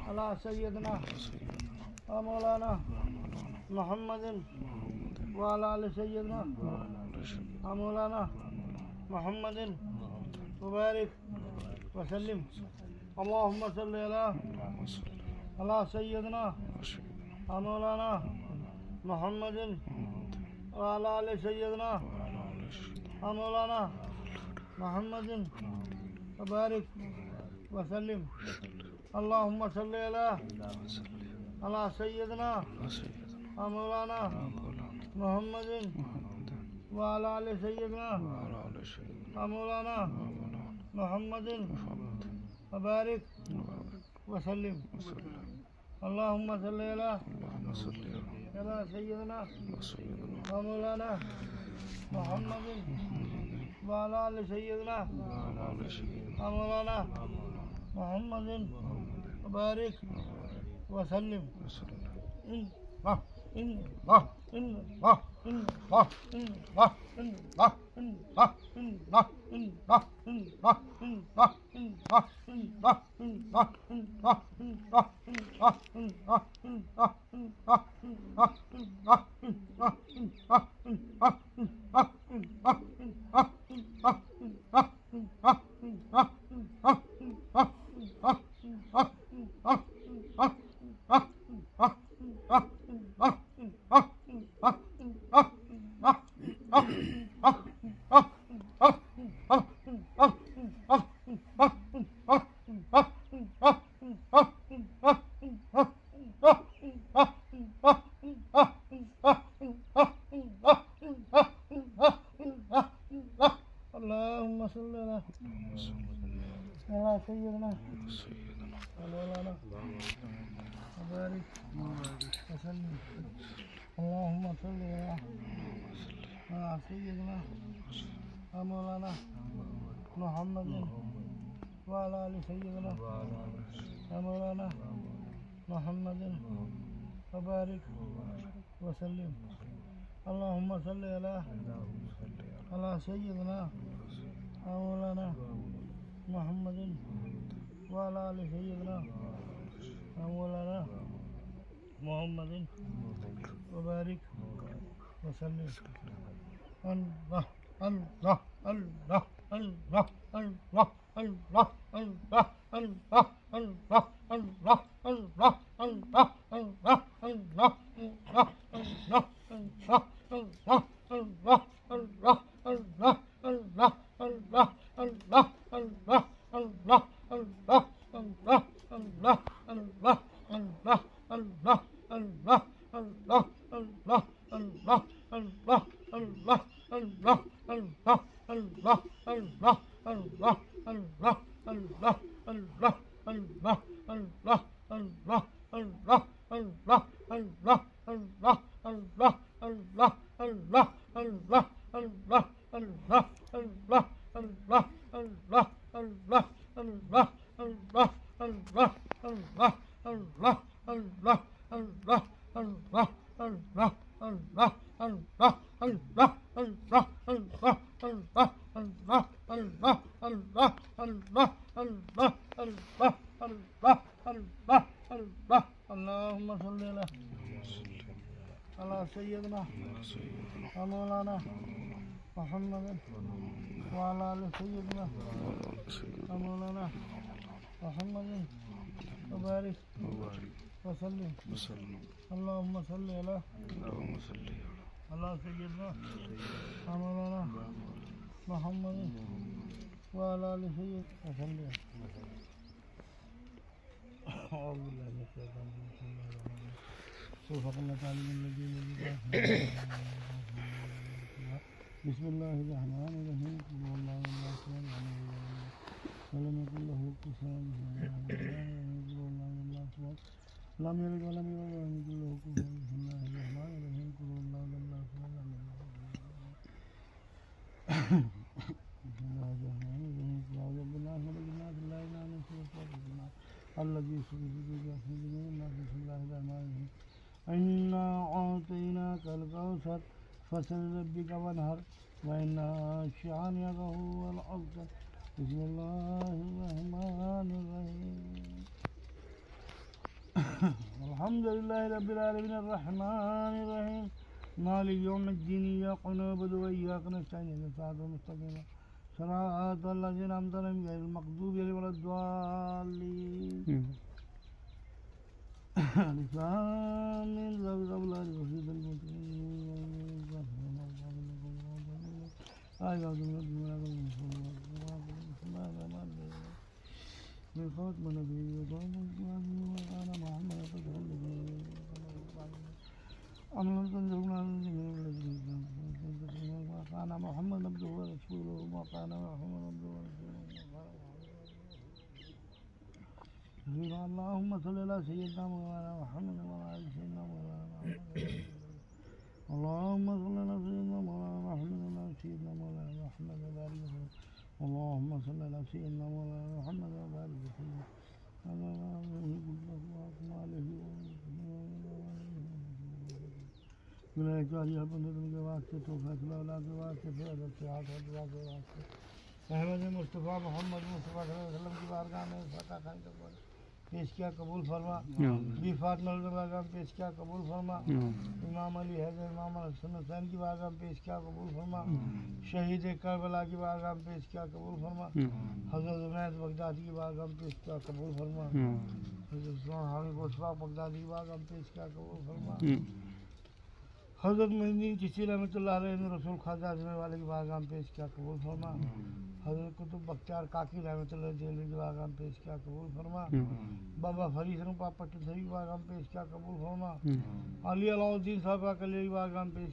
على سيدنا ومولانا محمد وعلى آل سيدنا ومولانا محمد وبارك وسلم. اللهم صل على سيدنا ومولانا محمد وعلى آل سيدنا ومولانا محمد وبارك وسلم. اللهم صل على سيدنا ومولانا محمد وعلى آل سيدنا ومولانا محمد وبارك وسلم. اللهم صل على سيدنا ومولانا محمد وعلى آل سيدنا ومولانا محمد وبارك وسلم. اللهم صل على سيدنا ومولانا وبارك وسلم. اللهم صل على سيدنا ومولانا محمد وعلى آل سيدنا ومولانا محمد وبارك وسلم. اللهم صل على سيدنا ومولانا محمد وعلى آل سيدنا ومولانا محمد وبارك وسلم. الله الله الله الله الله الله الله الله الله الله الله الله الله الله اللهم صل على سيدنا ومولانا محمد وعلى آل سيدنا ومولانا محمد وبارك وسلم. اللهم صل على سيدنا ومولانا محمد وعلى آل سيدنا وسلم. أعوذ بالله من الشيطان الرجيم. سوف قلنا تعالى من الذين بسم الله الرحمن الرحيم. قل هو الله احد ولم يكن له كفوا احد. لم يلد ولم يولد ولم يكن له كفوا احد. بسم الله الرحمن الرحيم. قل هو الله احد. بسم الله الرحمن الرحيم. قل اعوذ بالله من الناس لا اله الا هو الذي يصرف في جسده من الناس. بسم الله الرحمن الرحيم. إنا أعطيناك الكوثر فصل لربك وانحر وإن شانئك هو الأبتر. بسم الله الرحمن الرحيم. अल्हम्दुलिल्लाहि रब्बिल आलमीन अर्रहमानिर रहीम मालिक यौमिद्दीन इय्याका नअबुदु व इय्याका नस्तईन इहदिnas सिरातल मुस्तकीम सिरातल लज़ीना अनअमता अलैहिम गैरिल मग़दूबि अलैहिम वलद्दाल्लीन अलिफ लाम मीम ज़ालिका किताबुल ला रैब फीहि हुदल محمد عبده ورسوله ما كان محمد عبده ورسوله اللهم صل على سيدنا مولانا محمد وعلى ال سيدنا مولانا محمد اللهم صل على سيدنا مولانا محمد وعلى ال سيدنا مولانا محمد وبارك وسلم اللهم صل على سيدنا مولانا محمد وبارك وسلم विलायत बंदों के वास्ते तो फैसला अल्लाह के वास्ते फिर अदब से हाथ और दुआ के वास्ते अहमद मुस्तफ़ा मोहम्मद मुस्तफ़ा सल्लल्लाहु अलैहि वसल्लम की बारगाह में फतह खान तक पेश किया कबूल फरमा बी फातिमा की बारगाह में पेश किया कबूल फरमा इमाम अली हैदर इमाम हसन हुसैन की बारगाह में पेश किया कबूल फरमा शहीद करबला की बारगाह में पेश किया कबूल फरमा हज़रत जुनैद बगदादी की बारगाह में पेश किया कबूल फरमा हज़रत हामिद मुस्तफ़ा बगदादी की बारगाह में पेश किया कबूल फरमा हज़रत मोइनुद्दीन चिश्ती रहमतुल्लाह अलैह ने रसूल ख्वाजा अजमेर वाले की बारगाह में पेश किया कबूल फरमा हज़रत कुतुब बख्तियार काकी रहमतुल्लाह देलवी की बारगाह में पेश किया कबूल फरमा बाबा फरीद सिंह पापा टिसरी की बारगाह में पेश किया कबूल फरमा अली अलाउद्दीन साहब का कली की बारगाह में पेश